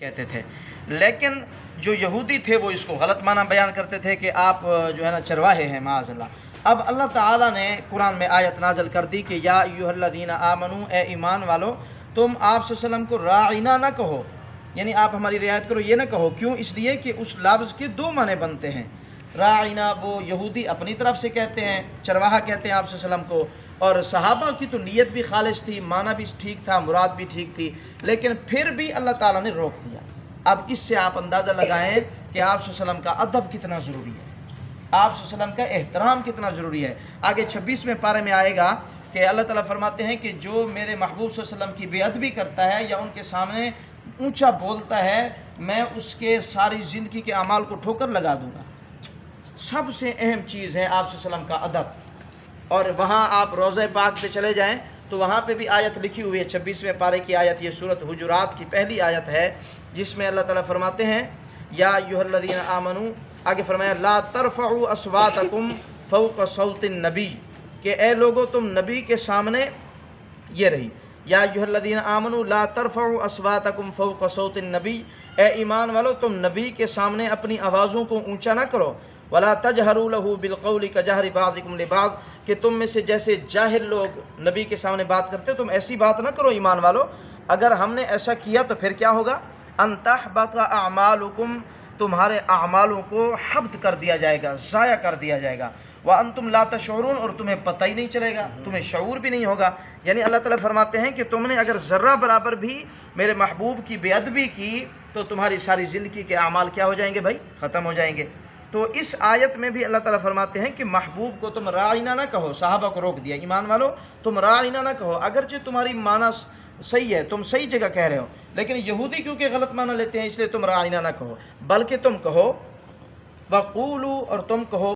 کہتے تھے، لیکن جو یہودی تھے وہ اس کو غلط معنی بیان کرتے تھے کہ آپ جو ہے نا چرواہے ہیں معاذ اللہ۔ اب اللہ تعالیٰ نے قرآن میں آیت نازل کر دی کہ یا ایھا الذین آمنو، اے ایمان والو، تم آپ صلی اللہ علیہ وسلم کو راعینا نہ کہو، یعنی آپ ہماری رعایت کرو یہ نہ کہو۔ کیوں؟ اس لیے کہ اس لفظ کے دو معنی بنتے ہیں۔ راعینا وہ یہودی اپنی طرف سے کہتے ہیں، چرواہا کہتے ہیں آپ صلی اللہ علیہ وسلم کو، اور صحابہ کی تو نیت بھی خالص تھی، معنی بھی ٹھیک تھا، مراد بھی ٹھیک تھی، لیکن پھر بھی اللہ تعالیٰ نے روک دیا۔ اب اس سے آپ اندازہ لگائیں کہ آپ صلی اللہ علیہ وسلم کا ادب کتنا ضروری ہے، آپ صلی اللہ علیہ وسلم کا احترام کتنا ضروری ہے۔ آگے 26ویں پارے میں آئے گا کہ اللہ تعالیٰ فرماتے ہیں کہ جو میرے محبوب صلی اللہ علیہ وسلم کی بے ادبی کرتا ہے یا ان کے سامنے اونچا بولتا ہے، میں اس کے ساری زندگی کے اعمال کو ٹھوکر لگا دوں گا۔ سب سے اہم چیز ہے آپ صلی اللہ علیہ وسلم کا ادب۔ اور وہاں آپ روضہ پاک پہ چلے جائیں تو وہاں پہ بھی آیت لکھی ہوئی ہے، 26ویں پارے کی آیت، یہ سورۃ حجرات کی پہلی آیت ہے، جس میں اللہ تعالیٰ فرماتے ہیں یا ایھا الذین آمنو، آگے فرمایا لا ترفعوا اصواتکم فوق صوت النبی، کہ اے لوگو تم نبی کے سامنے، یہ رہی یا ایھا الذین آمنو لا ترفعوا اصواتکم فوق صوت النبی، اے ایمان والو تم نبی کے سامنے اپنی آوازوں کو اونچا نہ کرو، ولا تجہروا لہ بالقول کجہر بعضکم لبعض، کہ تم میں سے جیسے جاہل لوگ نبی کے سامنے بات کرتے تم ایسی بات نہ کرو ایمان والو۔ اگر ہم نے ایسا کیا تو پھر کیا ہوگا؟ ان تحبط اعمالکم، تمہارے اعمالوں کو حبط کر دیا جائے گا، ضائع کر دیا جائے گا، وانتم لا تشعرون، اور تمہیں پتہ ہی نہیں چلے گا، تمہیں شعور بھی نہیں ہوگا۔ یعنی اللہ تعالیٰ فرماتے ہیں کہ تم نے اگر ذرہ برابر بھی میرے محبوب کی بے ادبی کی تو تمہاری ساری زندگی کے اعمال کیا ہو جائیں گے بھائی؟ ختم ہو جائیں گے۔ تو اس آیت میں بھی اللہ تعالیٰ فرماتے ہیں کہ محبوب کو تم راعینا نہ کہو، صحابہ کو روک دیا، ایمان والو تم راعینا نہ کہو، اگرچہ تمہاری معنی صحیح ہے، تم صحیح جگہ کہہ رہے ہو، لیکن یہودی کیونکہ غلط معنی لیتے ہیں اس لیے تم راعینا نہ کہو، بلکہ تم کہو وقولو، اور تم کہو